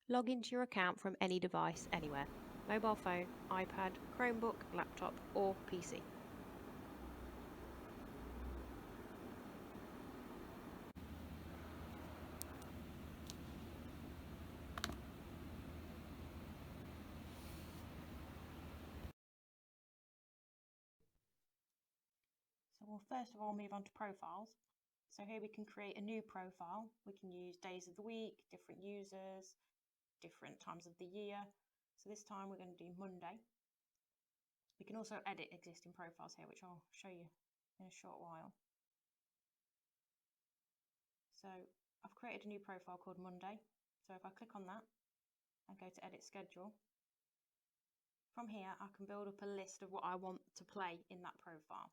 Log into your account from any device anywhere: mobile phone, iPad, Chromebook, laptop, or PC. So we'll first of all move on to profiles. So here we can create a new profile. We can use days of the week, different users, different times of the year. So this time we're going to do Monday. We can also edit existing profiles here, which I'll show you in a short while. So I've created a new profile called Monday. So if I click on that and go to edit schedule, from here I can build up a list of what I want to play in that profile.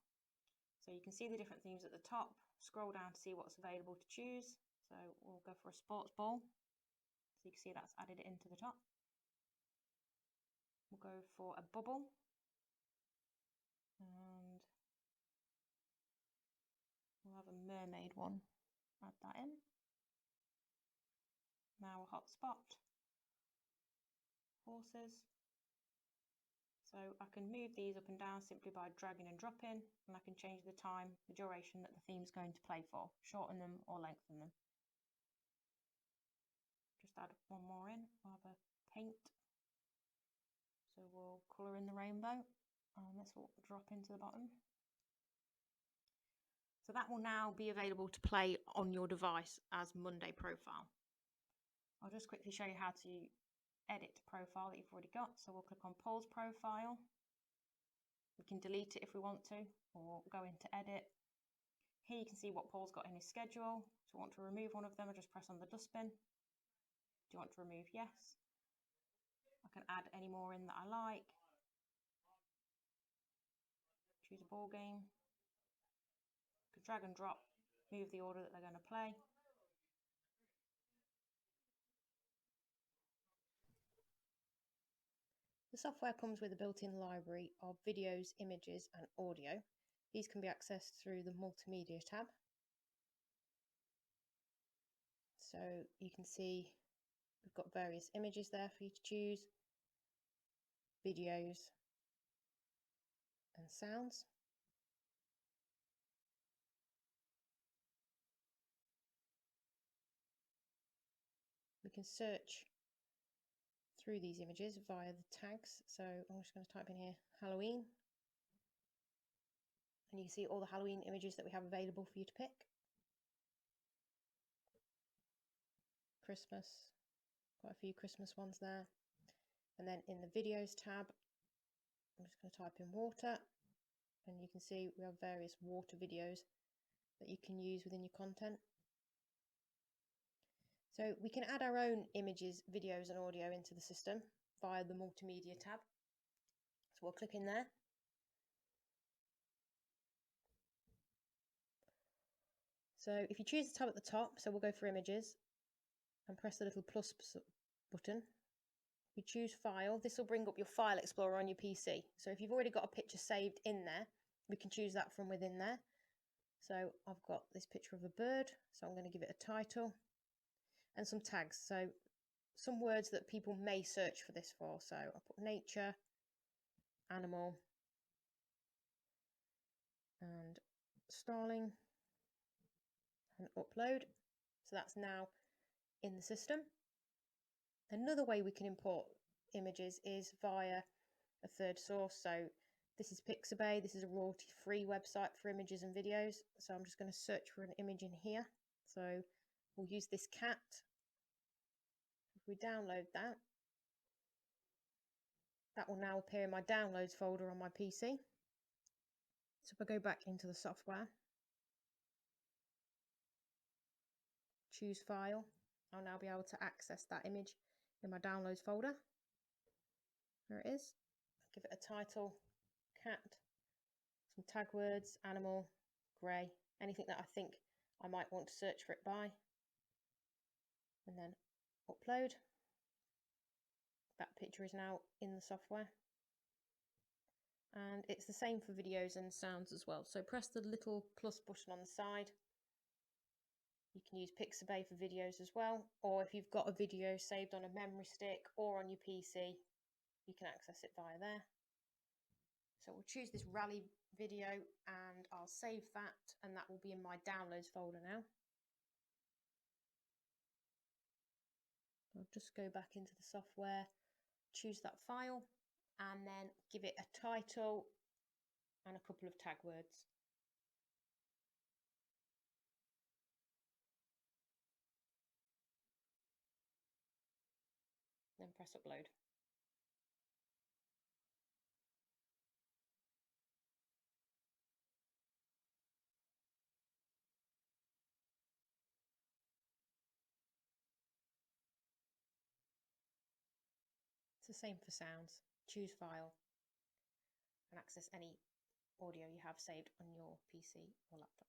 So you can see the different themes at the top, scroll down to see what's available to choose. So we'll go for a sports ball. So you can see that's added it into the top. We'll go for a bubble. And we'll have a mermaid one. Add that in. Now a hotspot. Horses. So I can move these up and down simply by dragging and dropping, and I can change the time, the duration that the theme's going to play for, shorten them or lengthen them. Just add one more in. We'll have a paint. So we'll colour in the rainbow, and this will drop into the bottom. So that will now be available to play on your device as Monday profile. I'll just quickly show you how to edit a profile that you've already got. So we'll click on Paul's profile. We can delete it if we want to, or go into edit. Here you can see what Paul's got in his schedule. So I want to remove one of them, I just press on the dustbin. Do you want to remove? Yes. I can add any more in that I like. Choose a ball game. I can drag and drop, move the order that they're going to play. The software comes with a built-in library of videos, images and audio. These can be accessed through the Multimedia tab. So you can see we've got various images there for you to choose, videos and sounds. We can search through these images via the tags. So I'm just going to type in here Halloween, and you can see all the Halloween images that we have available for you to pick. Christmas, quite a few Christmas ones there. And then in the videos tab, I'm just going to type in water, and you can see we have various water videos that you can use within your content. So we can add our own images, videos and audio into the system via the Multimedia tab. So we'll click in there. So if you choose the tab at the top, so we'll go for images and press the little plus button. You choose file, this will bring up your file explorer on your PC. So if you've already got a picture saved in there, we can choose that from within there. So I've got this picture of a bird, so I'm going to give it a title and some tags. So some words that people may search for this for. So I'll put nature, animal, and starling, and upload. So that's now in the system. Another way we can import images is via a third source. So this is Pixabay. This is a royalty-free website for images and videos. So I'm just going to search for an image in here. So we'll use this cat. If we download that, that will now appear in my downloads folder on my PC. So if I go back into the software, choose file, I'll now be able to access that image in my downloads folder. There it is. I'll give it a title, cat, some tag words, animal, grey, anything that I think I might want to search for it by, and then upload. That picture is now in the software, and it's the same for videos and sounds as well. So press the little plus button on the side You can use Pixabay for videos as well, or if you've got a video saved on a memory stick or on your PC, you can access it via there. So we'll choose this rally video and I'll save that, and that will be in my downloads folder now. I'll just go back into the software, choose that file, and then give it a title and a couple of tag words. Then press upload. It's the same for sounds. Choose file and access any audio you have saved on your PC or laptop.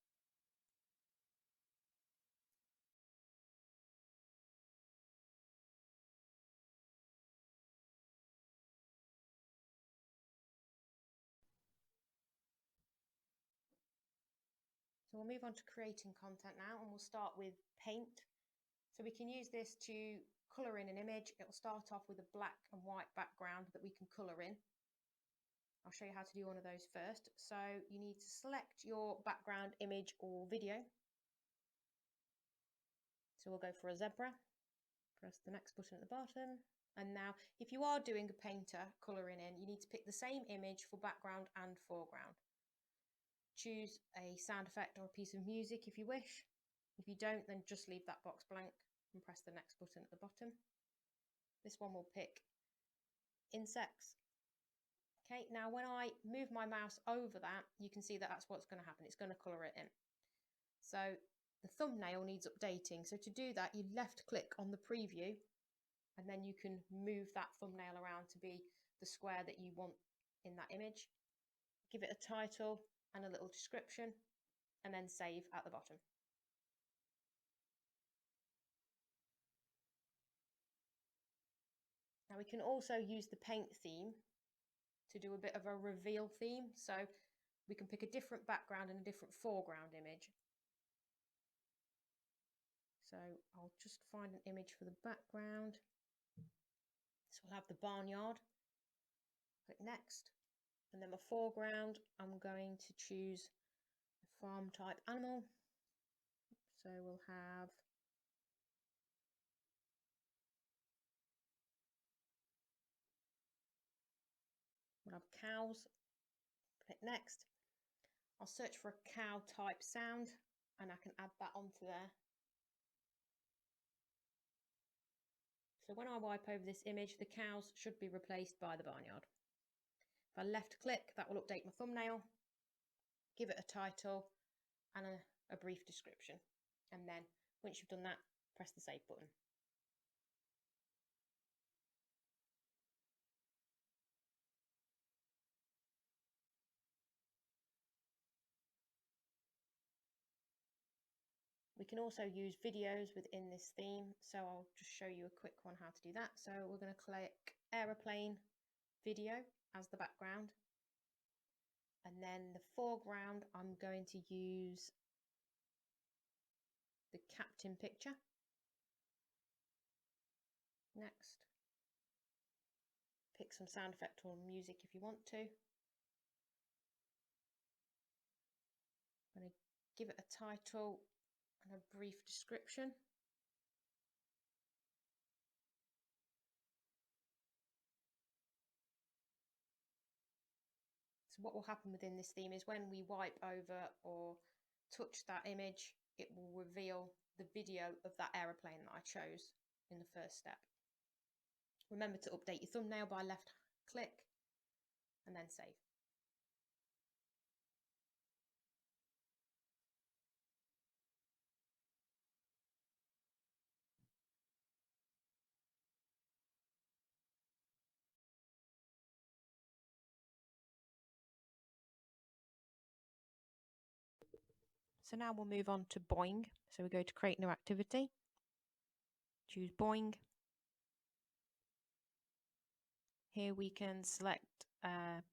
So we'll move on to creating content now, and we'll start with paint. So we can use this to colour in an image. It will start off with a black and white background that we can colour in. I'll show you how to do one of those first. So you need to select your background image or video. So we'll go for a zebra. Press the next button at the bottom. And now, if you are doing a painter colouring in, you need to pick the same image for background and foreground. Choose a sound effect or a piece of music if you wish. If you don't, then just leave that box blank and press the next button at the bottom. This one will pick insects. Okay, now when I move my mouse over that, you can see that that's what's going to happen. It's going to colour it in. So the thumbnail needs updating. So to do that, you left click on the preview, and then you can move that thumbnail around to be the square that you want in that image. Give it a title and a little description, and then save at the bottom. Now we can also use the paint theme to do a bit of a reveal theme. So we can pick a different background and a different foreground image. So I'll just find an image for the background. So we'll have the barnyard. Click next. And then my foreground, I'm going to choose a farm type animal. So we'll have cows. Click next. I'll search for a cow type sound and I can add that onto there. So when I wipe over this image, the cows should be replaced by the barnyard. If I left click, that will update my thumbnail, give it a title and a brief description. And then once you've done that, press the save button. We can also use videos within this theme, so I'll just show you a quick one how to do that. So we're going to click aeroplane video as the background, and then the foreground I'm going to use the captain picture. Next, pick some sound effect or music if you want to. I'm going to give it a title and a brief description. So what will happen within this theme is when we wipe over or touch that image, it will reveal the video of that aeroplane that I chose in the first step. Remember to update your thumbnail by left click and then save. So now we'll move on to Boing. So we go to create new activity, choose Boing. Here we can select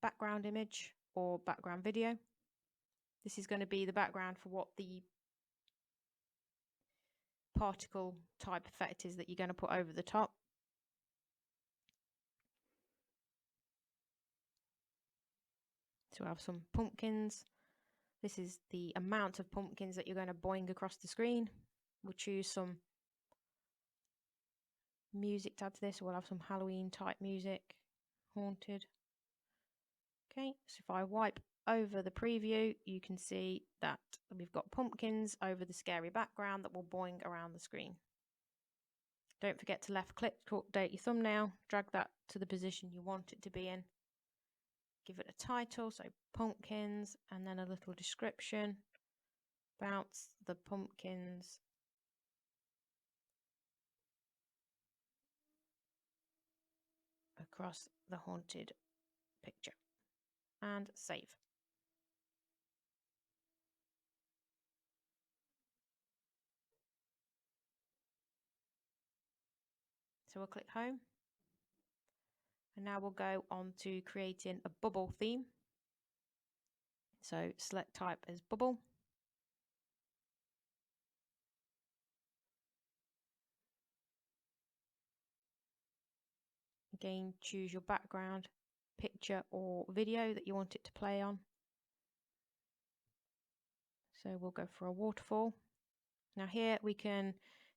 background image or background video. This is going to be the background for what the particle type effect is that you're going to put over the top. So I have some pumpkins. This is the amount of pumpkins that you're going to boing across the screen. We'll choose some music to add to this. We'll have some Halloween type music, haunted. Okay, so if I wipe over the preview, you can see that we've got pumpkins over the scary background that will boing around the screen. Don't forget to left click to update your thumbnail. Drag that to the position you want it to be in. Give it a title, so pumpkins, and then a little description. Bounce the pumpkins across the haunted picture and save. So we'll click home, and now we'll go on to creating a bubble theme. So select type as bubble. Again, choose your background, picture or video that you want it to play on. So we'll go for a waterfall. Now here we can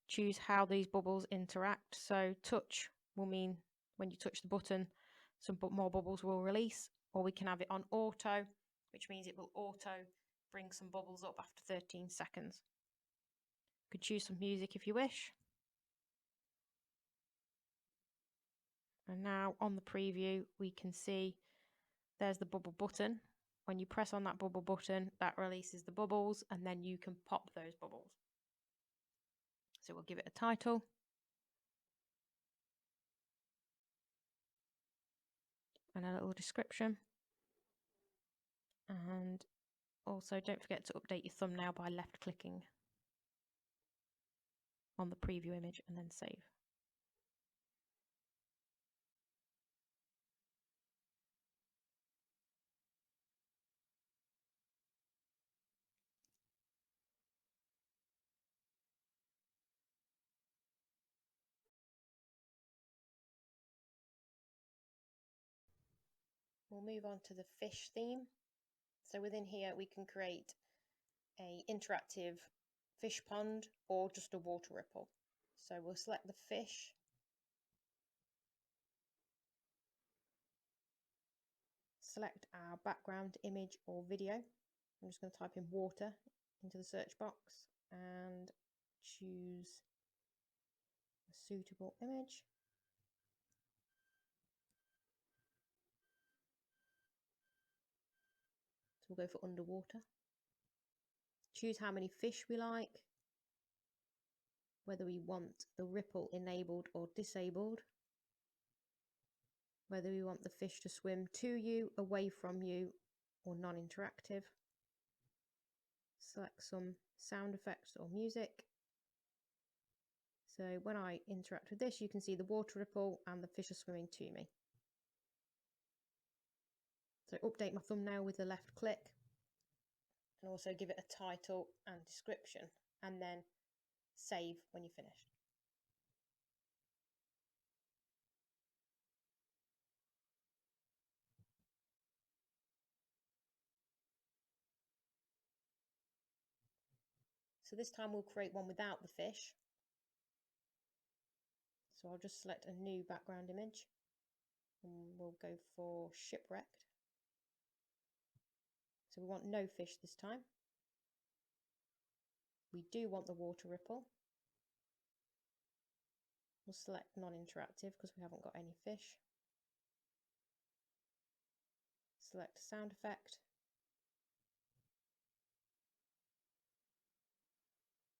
choose how these bubbles interact. So touch will mean when you touch the button, some more bubbles will release, or we can have it on auto, which means it will auto bring some bubbles up after 13 seconds. You could choose some music if you wish. And now on the preview, we can see there's the bubble button. When you press on that bubble button, that releases the bubbles, and then you can pop those bubbles. So we'll give it a title. And a little description. And also don't forget to update your thumbnail by left clicking on the preview image and then save. We'll move on to the fish theme. So within here we can create a interactive fish pond or just a water ripple. So we'll select the fish. Select our background image or video. I'm just going to type in water into the search box and choose a suitable image. So we'll go for underwater. Choose how many fish we like, whether we want the ripple enabled or disabled, whether we want the fish to swim to you, away from you, or non-interactive. Select some sound effects or music. So when I interact with this, you can see the water ripple and the fish are swimming to me. So update my thumbnail with the left click and also give it a title and description, and then save when you're finished. So this time we'll create one without the fish. So I'll just select a new background image and we'll go for shipwrecked. So we want no fish this time. We do want the water ripple. We'll select non-interactive because we haven't got any fish. Select sound effect.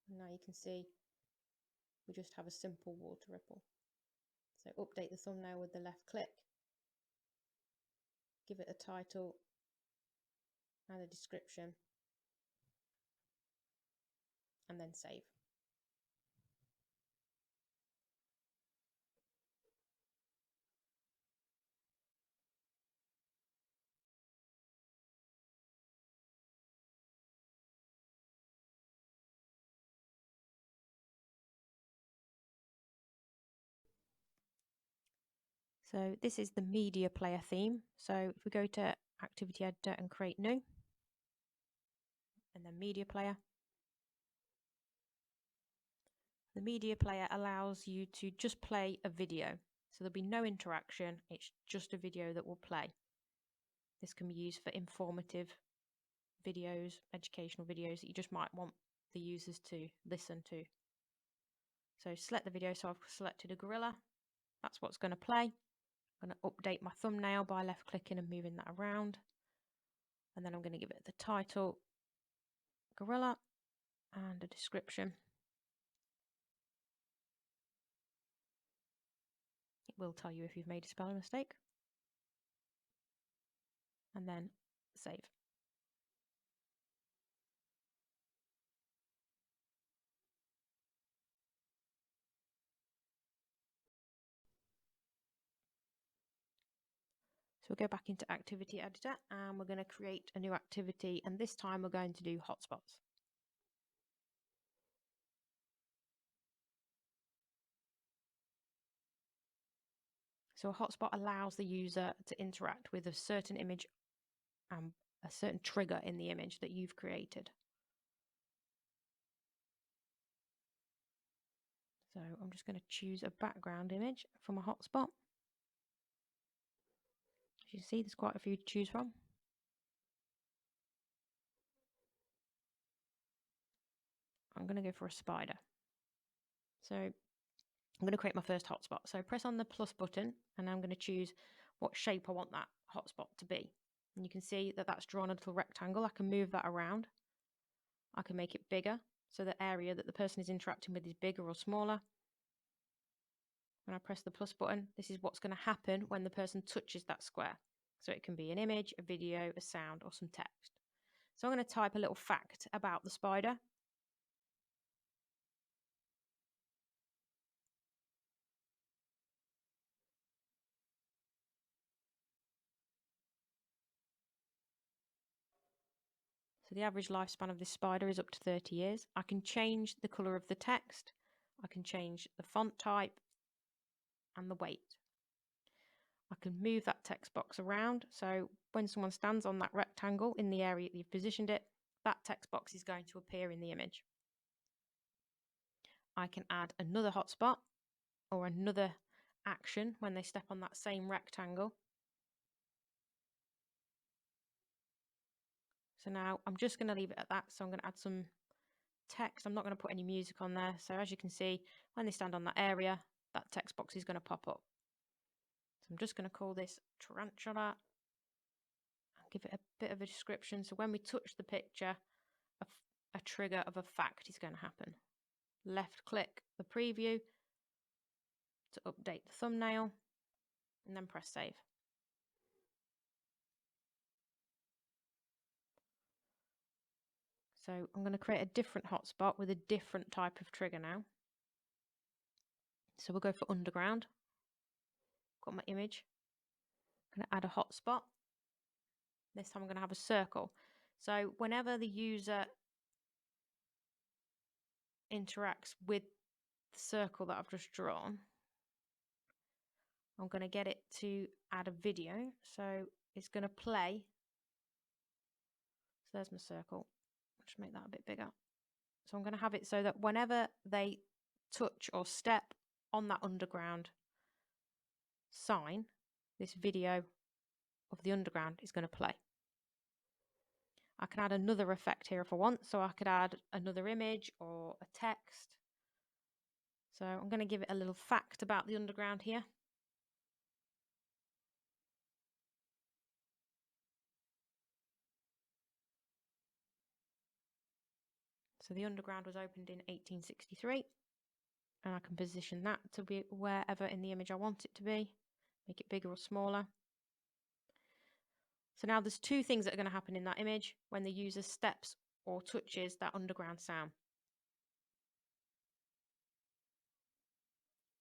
And now you can see we just have a simple water ripple. So update the thumbnail with the left click. Give it a title and a description, and then save. So this is the media player theme. So if we go to Activity Editor and create new, and then media player. The media player allows you to just play a video. So there'll be no interaction, it's just a video that will play. This can be used for informative videos, educational videos that you just might want the users to listen to. So select the video, so I've selected a gorilla. That's what's going to play. I'm going to update my thumbnail by left clicking and moving that around. And then I'm going to give it the title, gorilla, and a description. It will tell you if you've made a spelling mistake. And then save. So we'll go back into Activity Editor and we're going to create a new activity, and this time we're going to do hotspots. So a hotspot allows the user to interact with a certain image and a certain trigger in the image that you've created. So I'm just going to choose a background image from a hotspot. As you see, there's quite a few to choose from. I'm going to go for a spider. So I'm going to create my first hotspot. So press on the plus button and I'm going to choose what shape I want that hotspot to be. And you can see that that's drawn a little rectangle. I can move that around. I can make it bigger, so the area that the person is interacting with is bigger or smaller. When I press the plus button, this is what's going to happen when the person touches that square. So it can be an image, a video, a sound, or some text. So I'm going to type a little fact about the spider. So the average lifespan of this spider is up to 30 years. I can change the colour of the text. I can change the font type and the weight. I can move that text box around. So when someone stands on that rectangle in the area that you've positioned it, that text box is going to appear in the image. I can add another hotspot or another action when they step on that same rectangle. So now I'm just going to leave it at that. So I'm going to add some text. I'm not going to put any music on there. So as you can see, when they stand on that area, that text box is going to pop up. So I'm just going to call this tarantula and give it a bit of a description. So when we touch the picture, a trigger of a fact is going to happen. Left click the preview to update the thumbnail and then press save. So I'm going to create a different hotspot with a different type of trigger now. So we'll go for underground. Got my image. I'm going to add a hotspot. This time I'm going to have a circle. So whenever the user interacts with the circle that I've just drawn, I'm going to get it to add a video. So it's going to play. So there's my circle. I'll just make that a bit bigger. So I'm going to have it so that whenever they touch or step on that underground sign, this video of the underground is going to play. I can add another effect here if I want. So I could add another image or a text. So I'm going to give it a little fact about the underground here. So the underground was opened in 1863, and I can position that to be wherever in the image I want it to be, make it bigger or smaller. So now there's two things that are going to happen in that image when the user steps or touches that underground sound.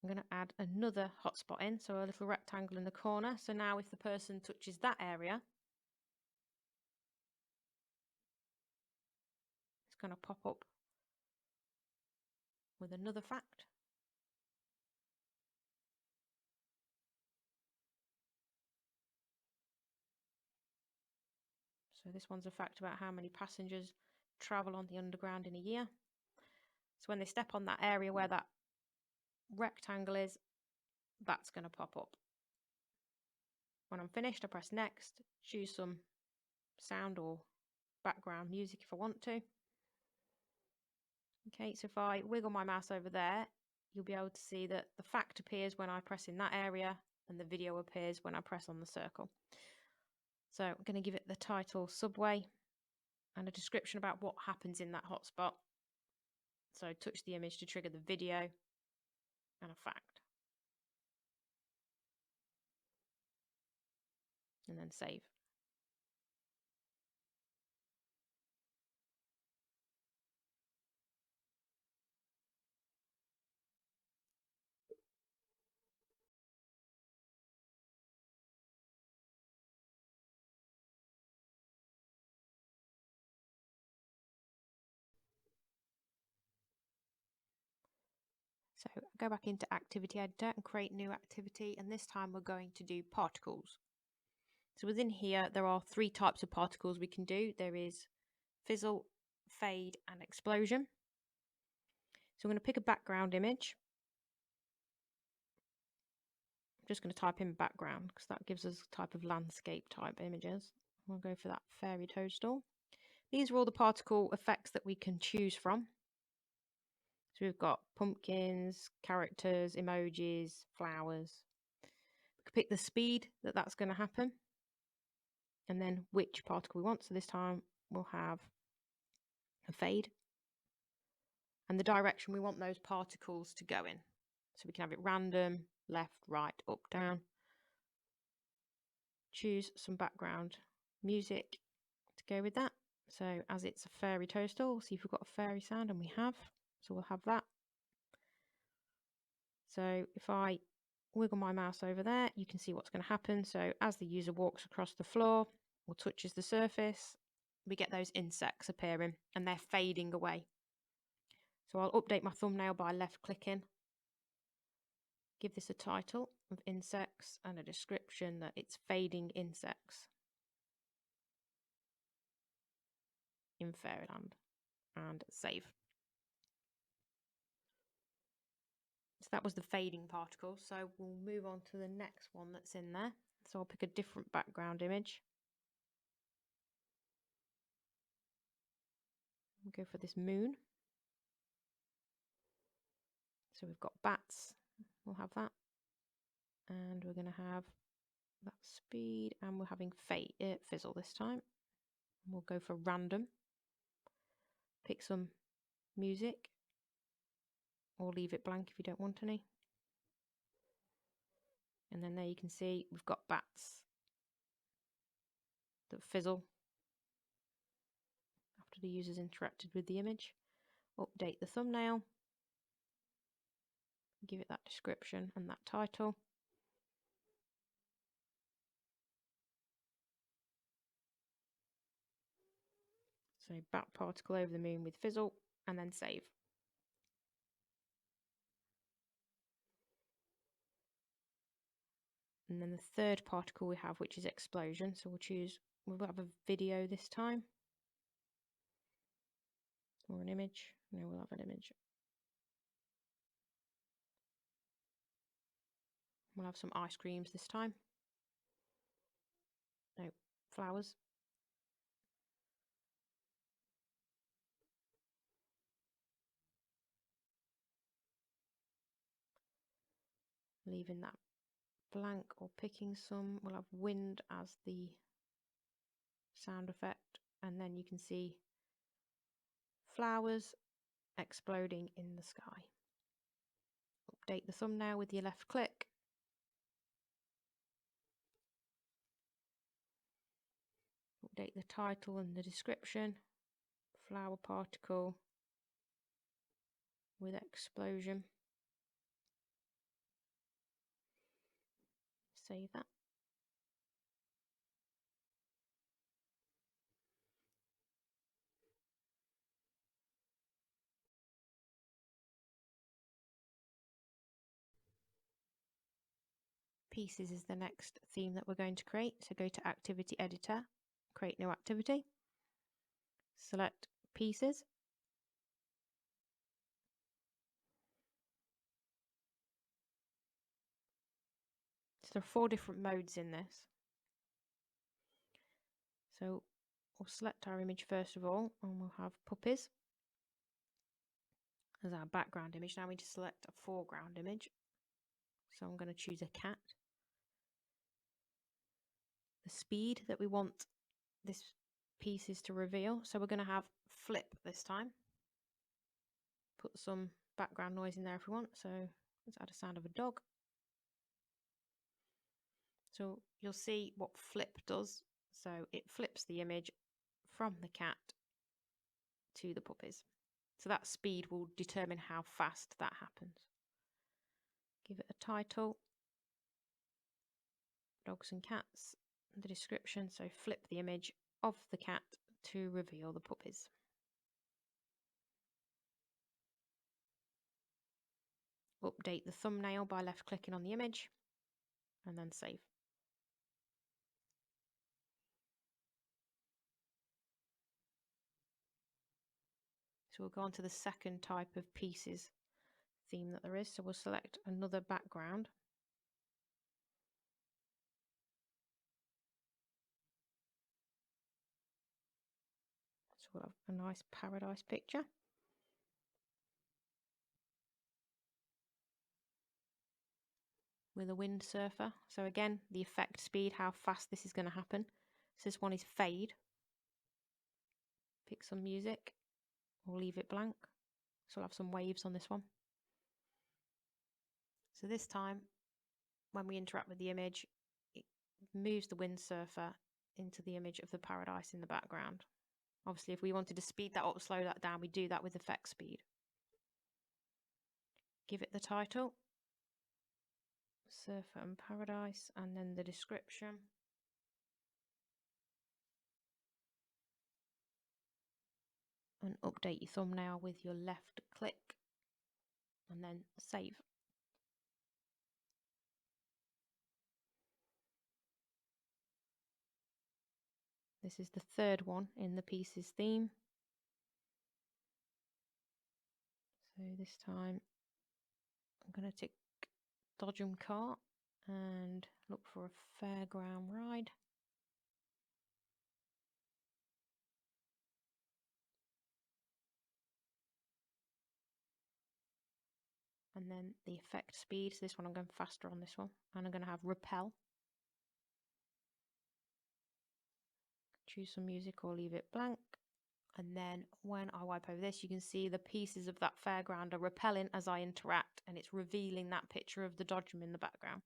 I'm going to add another hotspot in, so a little rectangle in the corner. So now if the person touches that area, it's going to pop up with another fact. So this one's a fact about how many passengers travel on the underground in a year. So when they step on that area where that rectangle is, that's going to pop up. When I'm finished, I press next, choose some sound or background music if I want to. Okay, so if I wiggle my mouse over there, you'll be able to see that the fact appears when I press in that area and the video appears when I press on the circle. So I'm going to give it the title Subway and a description about what happens in that hotspot. So touch the image to trigger the video and a fact. And then save. So go back into Activity Editor and create new activity, and this time we're going to do particles. So within here there are 3 types of particles we can do. There is fizzle, fade and explosion. So I'm going to pick a background image. I'm just going to type in background because that gives us a type of landscape type images. We'll go for that fairy toadstool. These are all the particle effects that we can choose from. So we've got pumpkins, characters, emojis, flowers. We could pick the speed that that's going to happen and then which particle we want. So this time we'll have a fade and the direction we want those particles to go in. So we can have it random, left, right, up, down. Choose some background music to go with that. So as it's a fairy toadstool, see if we've got a fairy sound, and we have. So we'll have that. So if I wiggle my mouse over there, you can see what's going to happen. So as the user walks across the floor or touches the surface, we get those insects appearing and they're fading away. So I'll update my thumbnail by left clicking. Give this a title of insects and a description that it's fading insects in fairyland, and save. So that was the fading particle. So we'll move on to the next one that's in there. So I'll pick a different background image. We'll go for this moon. So we've got bats. We'll have that. And we're going to have that speed. And we're having fizzle this time. We'll go for random. Pick some music. Or leave it blank if you don't want any. And then there you can see we've got bats that fizzle after the user's interacted with the image. Update the thumbnail. Give it that description and that title. So bat particle over the moon with fizzle, and then save. And then the third particle we have, which is explosion. So we'll have a video this time. Or an image. No, we'll have an image. We'll have some ice creams this time. No, flowers. Leaving that blank or picking some. We'll have wind as the sound effect. And then you can see flowers exploding in the sky. Update the thumbnail with your left click. Update the title and the description. Flower particle with explosion. Save that. Pieces is the next theme that we're going to create. So go to Activity Editor, create new activity, select pieces. So there are 4 different modes in this. So we'll select our image first of all, and we'll have puppies as our background image. Now we need to select a foreground image. So I'm going to choose a cat. The speed that we want this piece is to reveal. So we're going to have flip this time. Put some background noise in there if we want. So let's add a sound of a dog. So you'll see what flip does. So it flips the image from the cat to the puppies. So that speed will determine how fast that happens. Give it a title, dogs and cats, the description. So flip the image of the cat to reveal the puppies. Update the thumbnail by left clicking on the image and then save. So we'll go on to the second type of pieces theme that there is. So we'll select another background. So we'll have a nice paradise picture. With a windsurfer. So again, the effect speed, how fast this is going to happen. So this one is fade. Pick some music or leave it blank. So we'll have some waves on this one. So this time, when we interact with the image, it moves the windsurfer into the image of the paradise in the background. Obviously, if we wanted to speed that up, slow that down, we do that with effect speed. Give it the title, Surfer and Paradise, and then the description. And update your thumbnail with your left click, and then save. This is the third one in the pieces theme. So this time I'm going to tick Dodgem Cart and look for a fairground ride. And then the effect speed. So this one I'm going faster on this one. And I'm going to have repel. Choose some music or leave it blank. And then when I wipe over this, you can see the pieces of that fairground are repelling as I interact, and it's revealing that picture of the Dodgem in the background.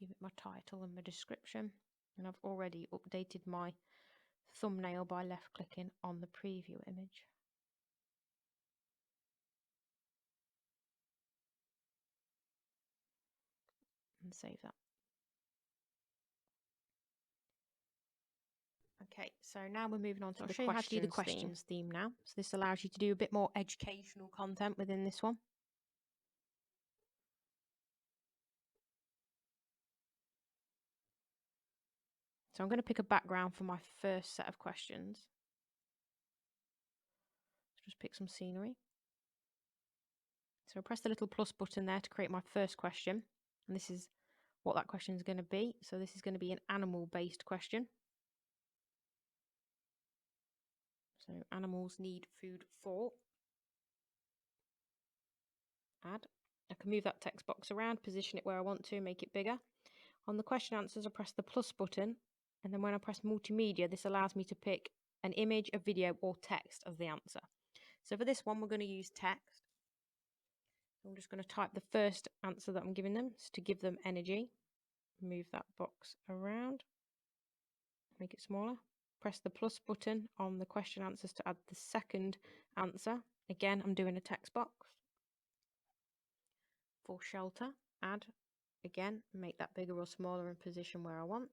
Give it my title and my description. And I've already updated my thumbnail by left clicking on the preview image. And save that. Okay, so now we're moving on to the questions theme now. So this allows you to do a bit more educational content within this one. So I'm going to pick a background for my first set of questions. Just pick some scenery. So I press the little plus button there to create my first question. And this is what that question is going to be. So this is going to be an animal-based question. So animals need food for. Add. I can move that text box around, position it where I want to, make it bigger. On the question answers, I press the plus button. And then when I press multimedia, this allows me to pick an image, a video, or text of the answer. So for this one, we're going to use text. I'm just going to type the first answer that I'm giving them to give them energy. Move that box around, make it smaller. Press the plus button on the question answers to add the second answer. Again, I'm doing a text box. For shelter, add. Again, make that bigger or smaller and position where I want.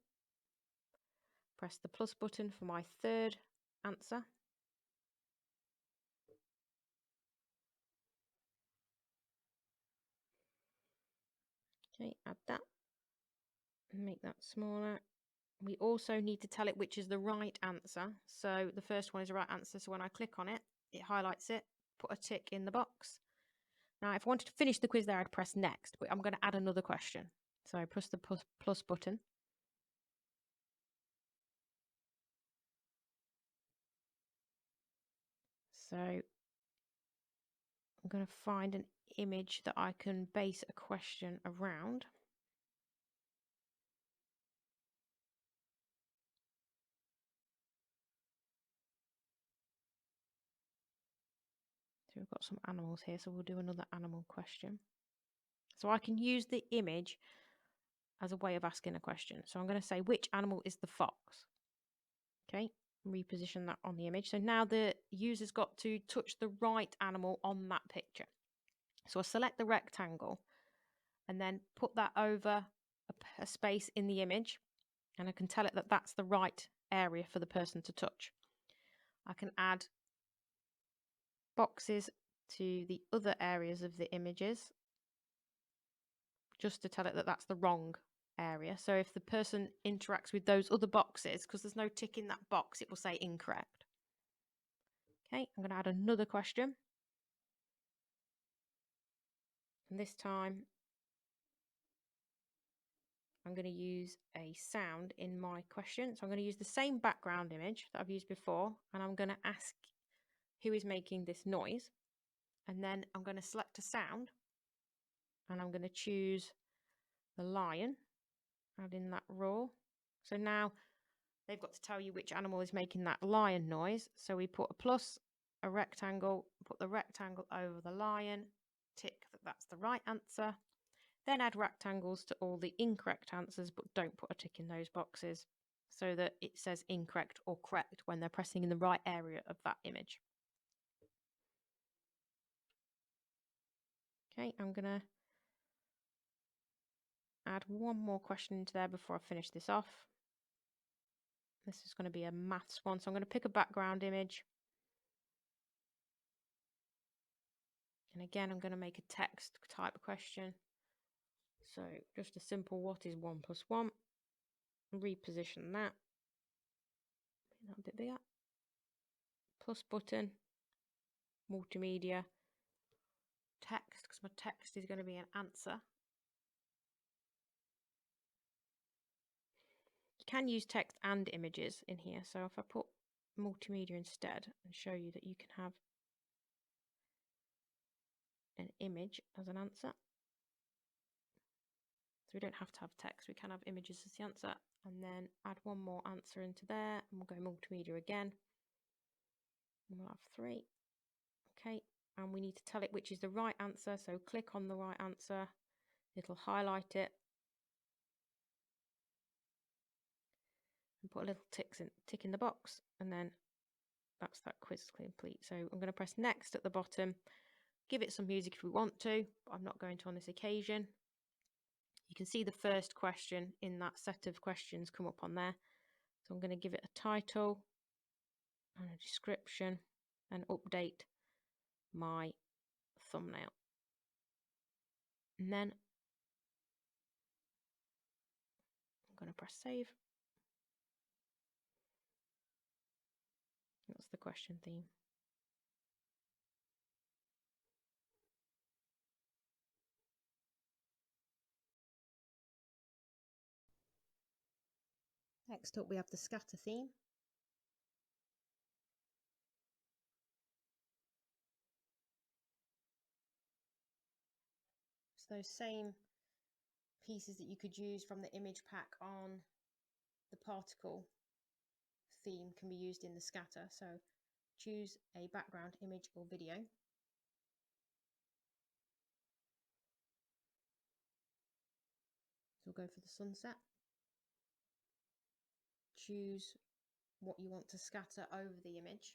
Press the plus button for my third answer. Okay, add that. Make that smaller. We also need to tell it which is the right answer. So the first one is the right answer. So when I click on it, it highlights it, put a tick in the box. Now, if I wanted to finish the quiz there, I'd press next, but I'm going to add another question. So I press the plus button. So I'm going to find an image that I can base a question around. So we've got some animals here, so we'll do another animal question. So I can use the image as a way of asking a question. So I'm going to say, which animal is the fox? Okay, reposition that on the image. So now the user's got to touch the right animal on that picture. So I select the rectangle and then put that over a space in the image, and I can tell it that that's the right area for the person to touch. I can add boxes to the other areas of the images just to tell it that that's the wrong area. So if the person interacts with those other boxes, because there's no tick in that box, it will say incorrect. Okay, I'm going to add another question. And this time I'm going to use a sound in my question. So I'm going to use the same background image that I've used before, and I'm going to ask who is making this noise. And then I'm going to select a sound, and I'm going to choose the lion, add in that roar. So now they've got to tell you which animal is making that lion noise. So we put a plus, a rectangle, put the rectangle over the lion, tick that that's the right answer. Then add rectangles to all the incorrect answers, but don't put a tick in those boxes so that it says incorrect or correct when they're pressing in the right area of that image. Okay, I'm going to add one more question into there before I finish this off. This is going to be a maths one, so I'm going to pick a background image. And again, I'm going to make a text type question. So just a simple, what is 1 + 1? Reposition that. Make that a bit bigger. Plus button. Multimedia. Text, because my text is going to be an answer. You can use text and images in here. So if I put multimedia instead and show you that you can have an image as an answer. So we don't have to have text, we can have images as the answer, and then add one more answer into there, and we'll go multimedia again. And we'll have 3. Okay, and we need to tell it which is the right answer. So click on the right answer, it'll highlight it, and put a little tick in the box, and then that's that quiz complete. So I'm going to press next at the bottom, give it some music if we want to, but I'm not going to on this occasion. You can see the first question in that set of questions come up on there. So I'm going to give it a title and a description and update my thumbnail. And then I'm going to press save. That's the question theme. Next up, we have the scatter theme. So those same pieces that you could use from the image pack on the particle theme can be used in the scatter. So choose a background image or video. So we'll go for the sunset. Choose what you want to scatter over the image.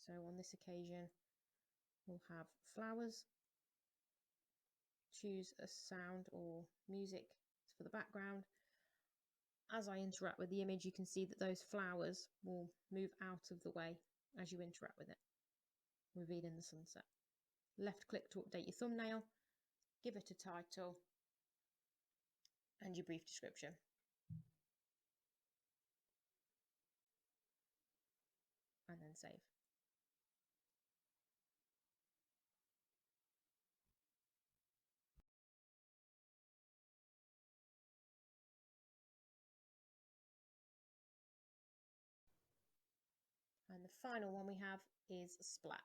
So on this occasion, we'll have flowers. Choose a sound or music for the background. As I interact with the image, you can see that those flowers will move out of the way as you interact with it, revealing the sunset. left click to update your thumbnail, give it a title and your brief description. And then save. And the final one we have is Splat.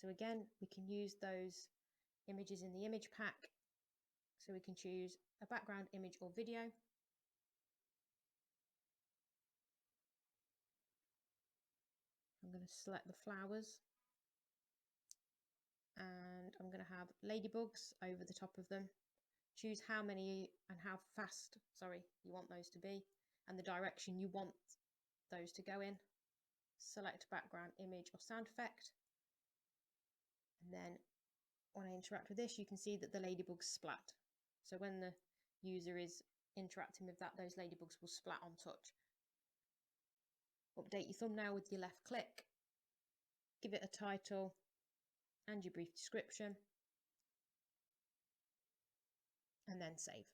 So again, we can use those images in the image pack. So we can choose a background image or video. I'm going to select the flowers. And I'm going to have ladybugs over the top of them. Choose how many and how fast, you want those to be, and the direction you want those to go in. Select background image or sound effect. And then when I interact with this, you can see that the ladybugs splat. So when the user is interacting with that, those ladybugs will splat on touch. Update your thumbnail with your left click. Give it a title and your brief description. And then save.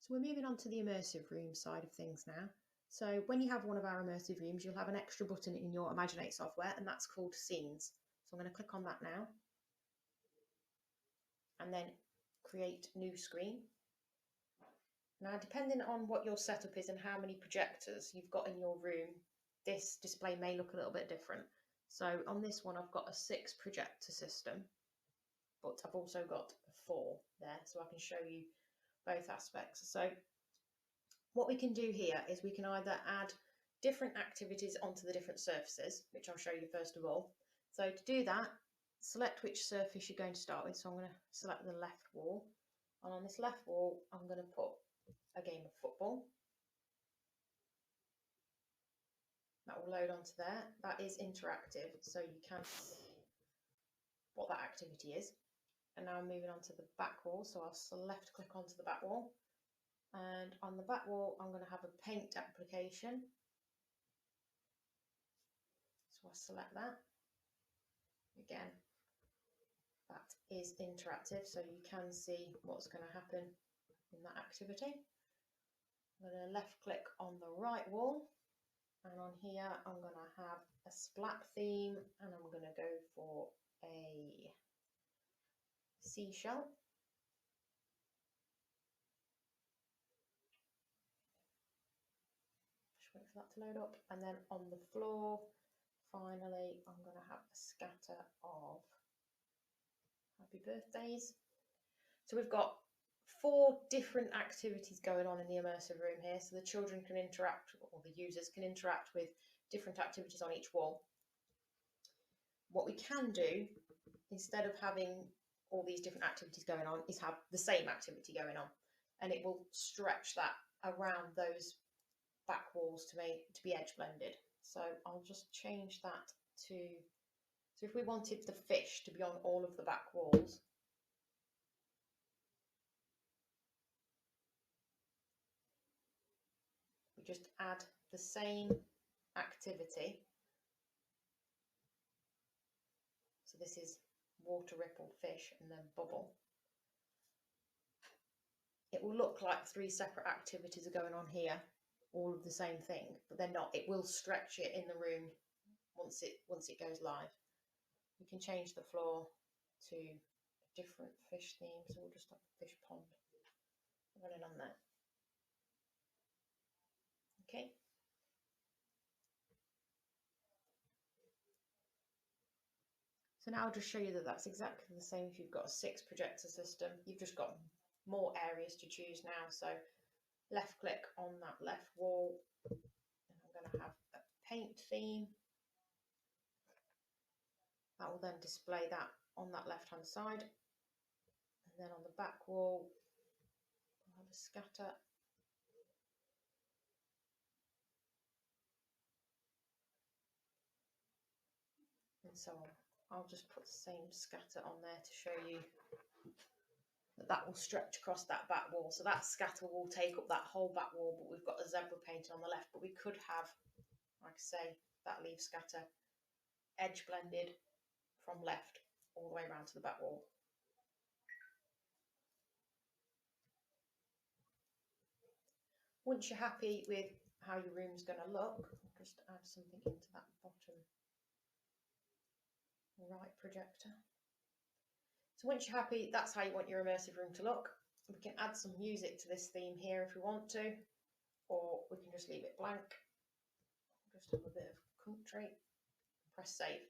So we're moving on to the immersive room side of things now. So when you have one of our immersive rooms, you'll have an extra button in your Imaginate software, and that's called Scenes. So I'm going to click on that now. And then create new screen. Now, depending on what your setup is and how many projectors you've got in your room, this display may look a little bit different. So on this one, I've got a 6 projector system, but I've also got 4 there, so I can show you both aspects. So what we can do here is we can either add different activities onto the different surfaces, which I'll show you first of all. So to do that, select which surface you're going to start with. So I'm going to select the left wall. And on this left wall, I'm going to put a game of football. That will load onto there. That is interactive, so you can see what that activity is. And now I'm moving on to the back wall. So I'll left click onto the back wall. And on the back wall, I'm going to have a paint application. So I select that. Again, that is interactive, so you can see what's going to happen in that activity. I'm going to left click on the right wall, and on here I'm going to have a Splat theme, and I'm going to go for a seashell. Just wait for that to load up. And then on the floor, finally, I'm going to have a scatter of happy birthdays. So we've got 4 different activities going on in the immersive room here. So the children can interact, or the users can interact with different activities on each wall. What we can do, instead of having all these different activities going on, is have the same activity going on. And it will stretch that around those back walls to be edge blended. So I'll just change that to, so if we wanted the fish to be on all of the back walls, we just add the same activity. So this is water ripple, fish, and then bubble. It will look like 3 separate activities are going on here, all of the same thing, but they're not. It will stretch it in the room once it goes live. You can change the floor to a different fish theme, so we'll just have a fish pond running on there. Okay. So now I'll just show you that that's exactly the same if you've got a 6 projector system. You've just got more areas to choose now. So left click on that left wall, and I'm going to have a paint theme. That will then display that on that left hand side, and then on the back wall I'll have a scatter. And so on. I'll just put the same scatter on there to show you that that will stretch across that back wall. So that scatter will take up that whole back wall, but we've got the zebra painted on the left. But we could have, like I say, that leaf scatter edge blended from left all the way around to the back wall. Once you're happy with how your room's going to look, just add something into that bottom right projector. So once you're happy, that's how you want your immersive room to look. We can add some music to this theme here if we want to, or we can just leave it blank. Just have a bit of country, press save.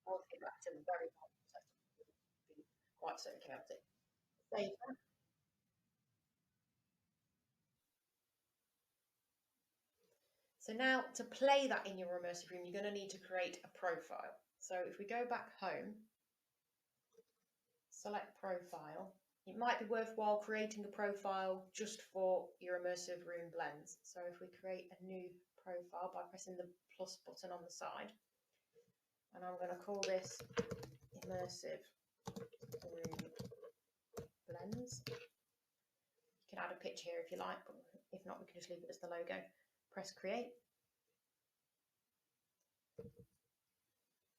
I'll get back to the very bottom, so quite so chaotic. Save that. So now to play that in your immersive room, you're going to need to create a profile. So if we go back home, select profile, it might be worthwhile creating a profile just for your immersive room blends. So if we create a new profile by pressing the plus button on the side, and I'm going to call this Immersive Room Blends. You can add a picture here if you like, but if not, we can just leave it as the logo. Press create.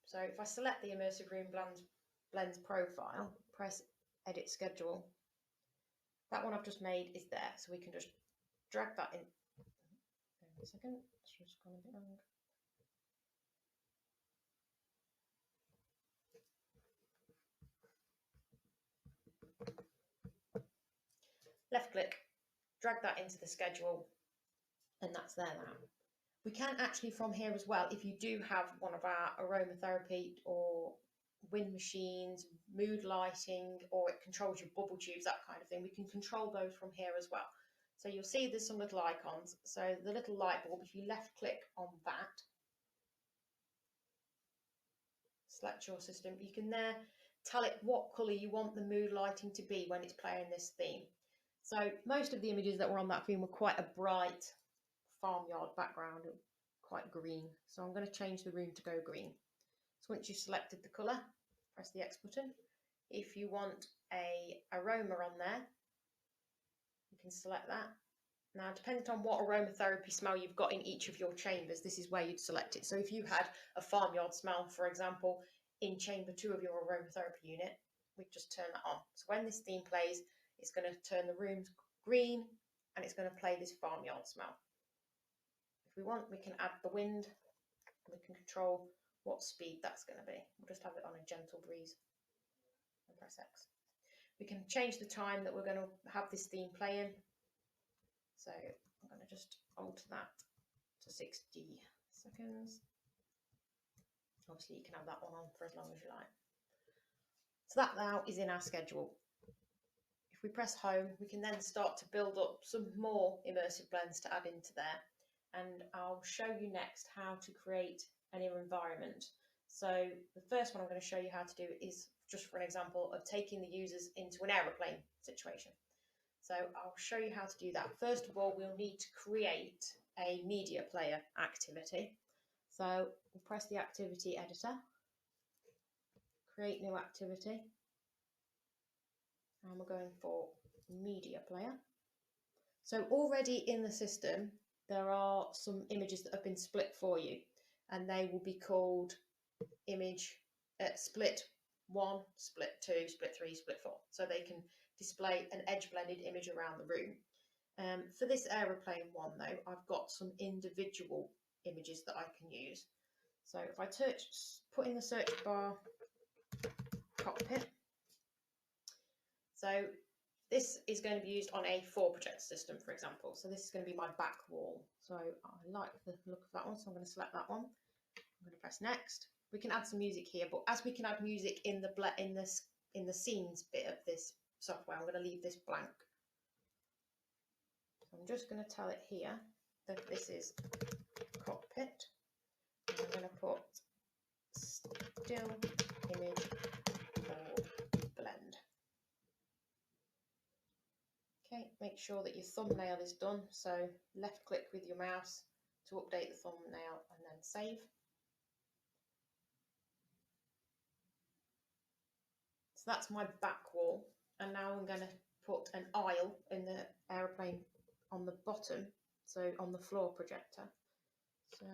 So if I select the Immersive Room Blends profile, press edit schedule, that one I've just made is there. So we can just drag that in. Wait a second, it's just gone a bit wrong. Left click, drag that into the schedule, and that's there now. We can actually from here as well, if you do have one of our aromatherapy or wind machines, mood lighting, or it controls your bubble tubes, that kind of thing, we can control those from here as well. So you'll see there's some little icons. So the little light bulb, if you left click on that, select your system, you can there tell it what colour you want the mood lighting to be when it's playing this theme. So most of the images that were on that theme were quite a bright farmyard background, quite green. So I'm going to change the room to go green. So once you've selected the colour, press the X button. If you want a aroma on there, you can select that. Now, depending on what aromatherapy smell you've got in each of your chambers, this is where you'd select it. So if you had a farmyard smell, for example, in chamber 2 of your aromatherapy unit, we'd just turn that on. So when this theme plays, it's going to turn the rooms green and it's going to play this farmyard smell. If we want, we can add the wind. We can control what speed that's going to be. We'll just have it on a gentle breeze and press X. We can change the time that we're going to have this theme playing. So I'm going to just alter that to 60 seconds. Obviously, you can have that one on for as long as you like. So that now is in our schedule. If we press home, we can then start to build up some more immersive blends to add into there. And I'll show you next how to create an environment. So the first one I'm going to show you how to do is just for an example of taking the users into an aeroplane situation. So I'll show you how to do that. First of all, we'll need to create a media player activity. So we'll press the activity editor, create new activity, and we're going for media player. So already in the system, there are some images that have been split for you, and they will be called image split 1, split 2, split 3, split 4. So they can display an edge blended image around the room. For this aeroplane one though, I've got some individual images that I can use. So if I put in the search bar cockpit, so this is going to be used on a 4 projector system, for example. So this is going to be my back wall. So I like the look of that one, so I'm going to select that one. I'm going to press next. We can add some music here, but as we can add music in the scenes bit of this software, I'm going to leave this blank. So I'm just going to tell it here that this is cockpit. And I'm going to put still image or blend. Okay, make sure that your thumbnail is done. So left click with your mouse to update the thumbnail and then save. So that's my back wall. And now I'm going to put an aisle in the aeroplane on the bottom, so on the floor projector. So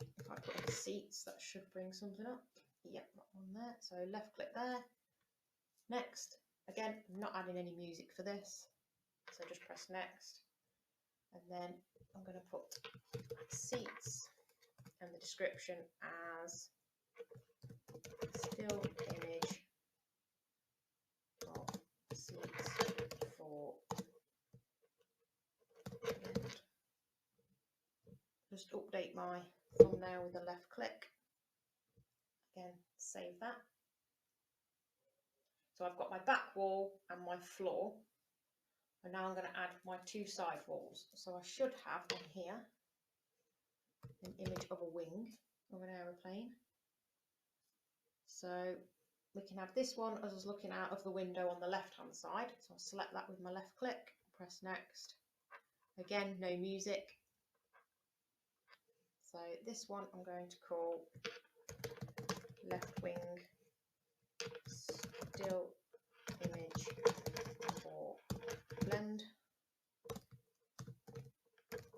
if I put in seats, that should bring something up. Yep, that one there. So left click there. Next. Again, I'm not adding any music for this, so just press next. And then I'm going to put seats and the description as still image of seats for blend. Just update my thumbnail with a left click. Again, save that. So I've got my back wall and my floor. And now I'm going to add my 2 side walls. So I should have on here an image of a wing of an aeroplane. So we can have this one as us looking out of the window on the left hand side. So I'll select that with my left click, press next. Again, no music. So this one I'm going to call left wing still image or blend,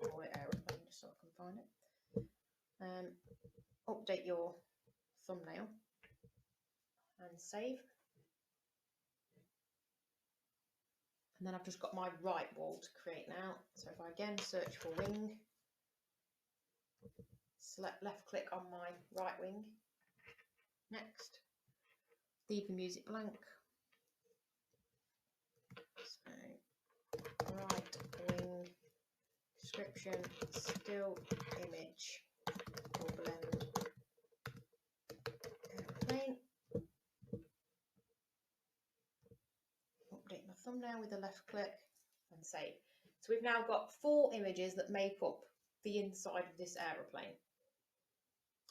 or aeroplane just so I can find it. Update your thumbnail and save. And then I've just got my right wall to create now. So if I again search for wing, select left click on my right wing, next, leave the music blank. So right wing, description, still image or blend airplane. Update my thumbnail with a left click and save. So we've now got 4 images that make up the inside of this aeroplane.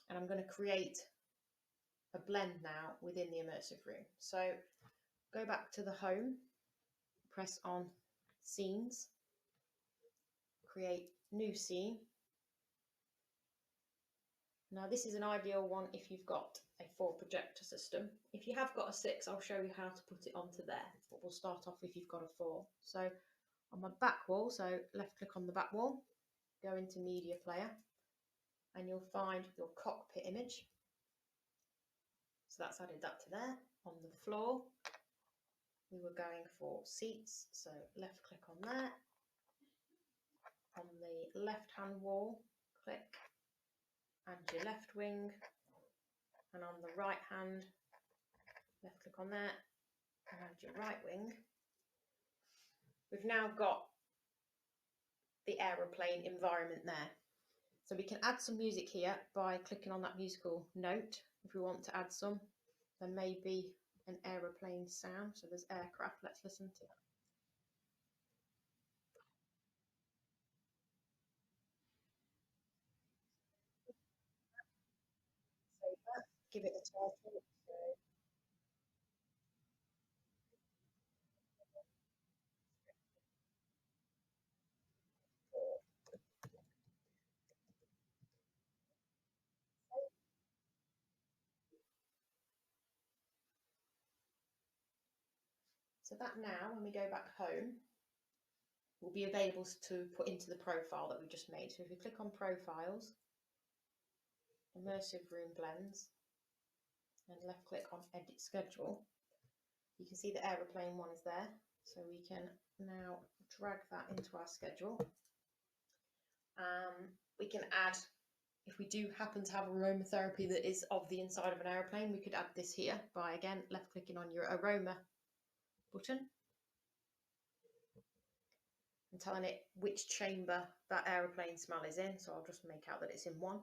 And I'm going to create a blend now within the immersive room. So go back to the home, press on scenes, create new scene. Now this is an ideal one if you've got a 4 projector system. If you have got a 6, I'll show you how to put it onto there, but we'll start off if you've got a 4. So on my back wall, so left click on the back wall, go into media player, and you'll find your cockpit image. So that's added that to there. On the floor, we were going for seats, so left click on there. On the left hand wall, click, add your left wing, and on the right hand, left click on there, and add your right wing. We've now got the aeroplane environment there. So we can add some music here by clicking on that musical note. If we want to add some, there may be an aeroplane sound. So there's aircraft, let's listen to that. Save that, give it a title. So that now, when we go back home, will be available to put into the profile that we just made. So if we click on profiles, immersive room blends, and left click on edit schedule, you can see the aeroplane one is there. So we can now drag that into our schedule. we can add, if we do happen to have aromatherapy that is of the inside of an aeroplane, we could add this here by, again, left clicking on your aroma button and telling it which chamber that aeroplane smell is in. So I'll just make out that it's in 1.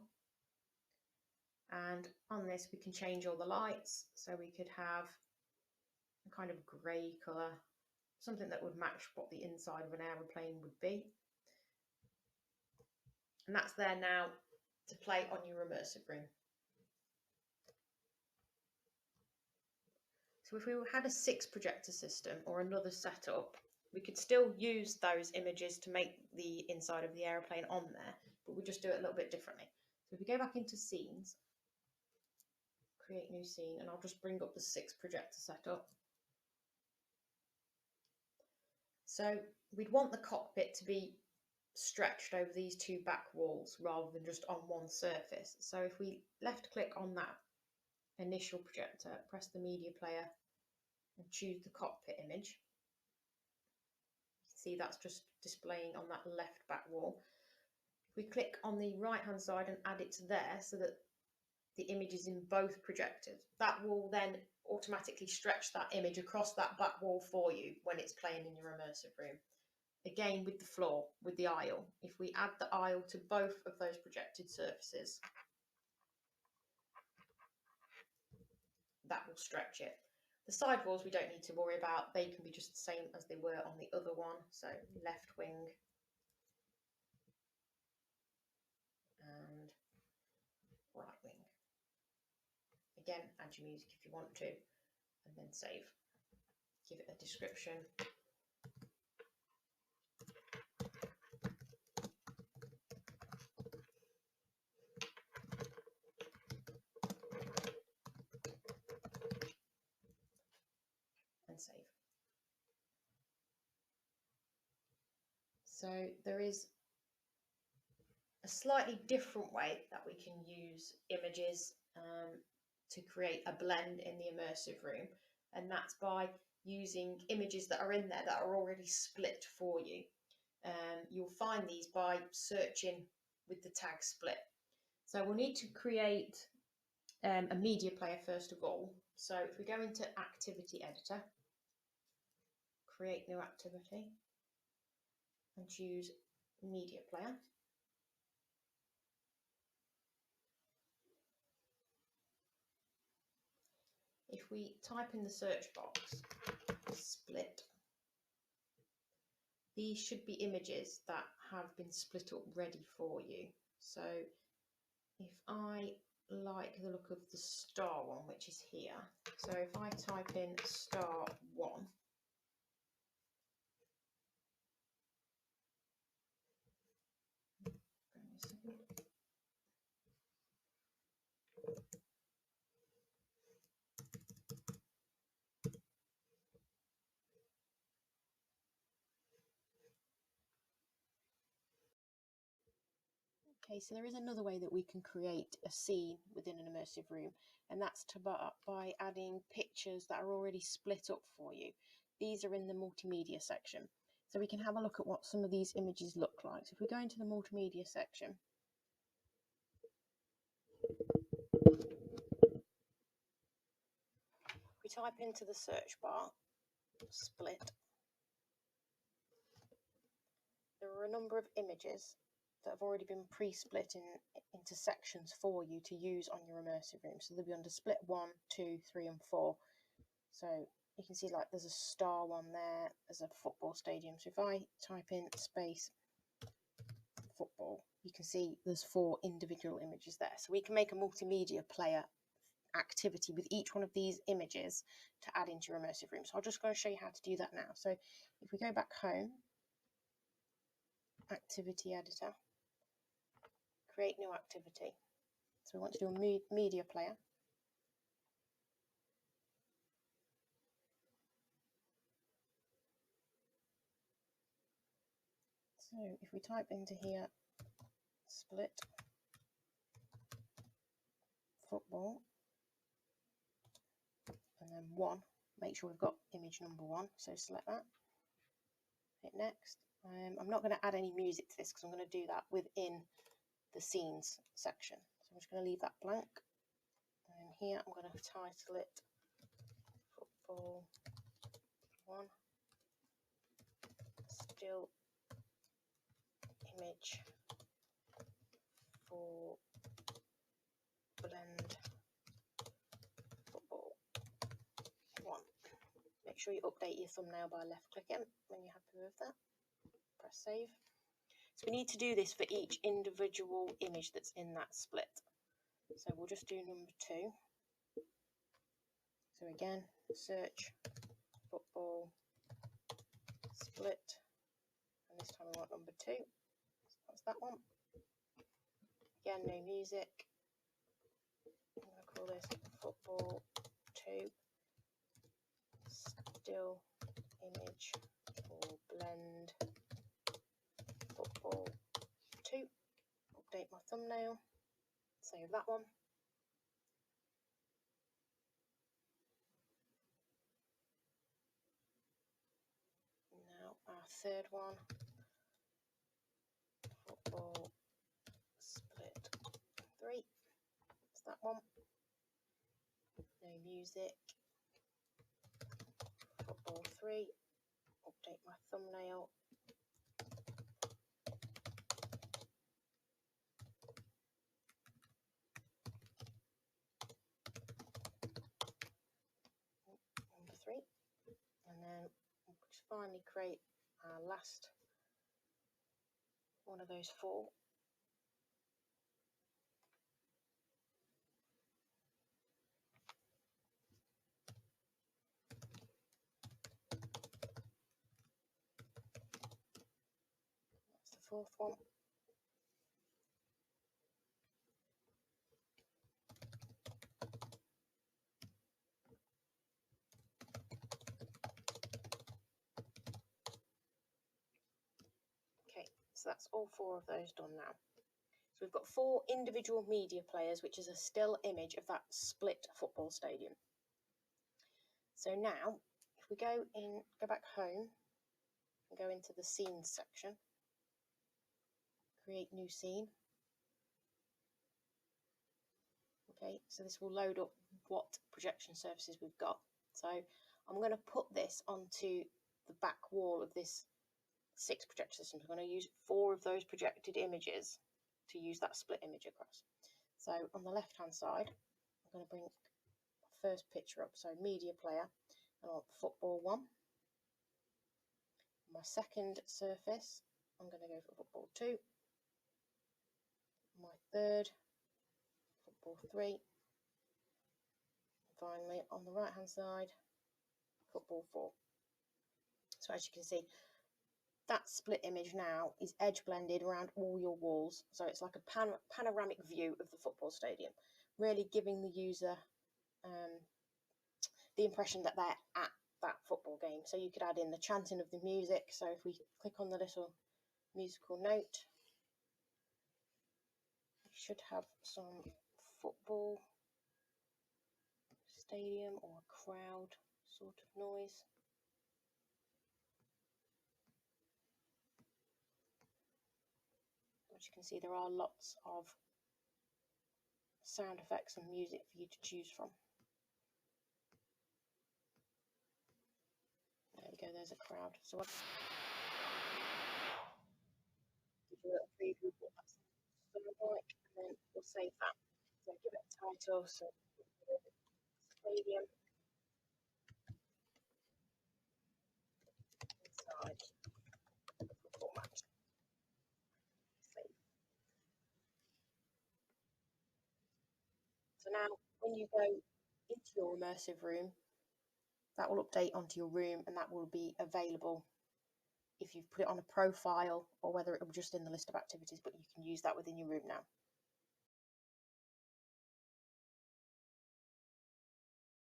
And on this we can change all the lights, so we could have a kind of grey colour, something that would match what the inside of an aeroplane would be. And that's there now to play on your immersive room. So if we had a 6 projector system or another setup, we could still use those images to make the inside of the aeroplane on there, but we just do it a little bit differently. So if we go back into scenes, create new scene, and I'll just bring up the 6 projector setup. So we'd want the cockpit to be stretched over these 2 back walls rather than just on one surface. So if we left click on that initial projector, press the media player and choose the cockpit image, you can see that's just displaying on that left back wall. If we click on the right hand side and add it to there so that the image is in both projectors, that will then automatically stretch that image across that back wall for you when it's playing in your immersive room. Again, with the floor, with the aisle, if we add the aisle to both of those projected surfaces, that will stretch it. The side walls we don't need to worry about, they can be just the same as they were on the other one. So left wing and right wing. Again, add your music if you want to, and then save. Give it a description. And save. So there is a slightly different way that we can use images to create a blend in the immersive room, and that's by using images that are in there that are already split for you. You'll find these by searching with the tag split. So we'll need to create a media player first of all. So if we go into Activity Editor, create new activity, and choose Media Player. If we type in the search box, split, these should be images that have been split up ready for you. So if I like the look of the star one, which is here, so if I type in star 1, okay, so there is another way that we can create a scene within an immersive room, and that's by adding pictures that are already split up for you. These are in the multimedia section. So we can have a look at what some of these images look like. So if we go into the multimedia section, we type into the search bar, split, there are a number of images that have already been pre-split into sections for you to use on your immersive room. So they'll be under split 1, 2, 3 and 4. So you can see like there's a star one there, there's a football stadium. So if I type in space football, you can see there's 4 individual images there. So we can make a multimedia player activity with each one of these images to add into your immersive room. So I'm just going to show you how to do that now. So if we go back home, activity editor, create new activity. So we want to do a media player. So if we type into here, split, football, and then 1, make sure we've got image number 1, so select that, hit next. I'm not going to add any music to this because I'm going to do that within the scenes section. So I'm just going to leave that blank. And here I'm going to title it Football 1 Still Image for Blend Football 1. Make sure you update your thumbnail by left clicking when you're happy with that. Press save. So we need to do this for each individual image that's in that split. So we'll just do number 2. So again, search football split, and this time we want number 2. So that's that one. Again, no music. I'm going to call this football 2 still image for blend football 2. Update my thumbnail. Save that one. Now our third one, football split 3. That's that one. No music. Football 3. Update my thumbnail. Number 3. And then we'll just finally create our last one of those 4. That's the 4th one. Okay, so that's all 4 of those done now. So we've got 4 individual media players, which is a still image of that split football stadium. So now, if we go back home and go into the scenes section, create new scene. Okay, so this will load up what projection surfaces we've got. So I'm going to put this onto the back wall of this 6 projection systems. I'm going to use 4 of those projected images to use that split image across. So on the left hand side, I'm going to bring my first picture up, so media player, and I want football 1. My second surface, I'm going to go for football 2. My third, football 3. And finally, on the right hand side, football 4. So as you can see, that split image now is edge blended around all your walls. So it's like a panoramic view of the football stadium, really giving the user the impression that they're at that football game. So you could add in the chanting of the music. So if we click on the little musical note, we should have some football stadium or a crowd sort of noise. As you can see, there are lots of sound effects and music for you to choose from. There we go, there's a crowd. So I'll give you a little preview of what that's going to look like, and then we'll save that. So give it a title, so stadium inside football match. Save. So now when you go into your immersive room, that will update onto your room, and that will be available if you've put it on a profile or whether it will just in the list of activities, but you can use that within your room now.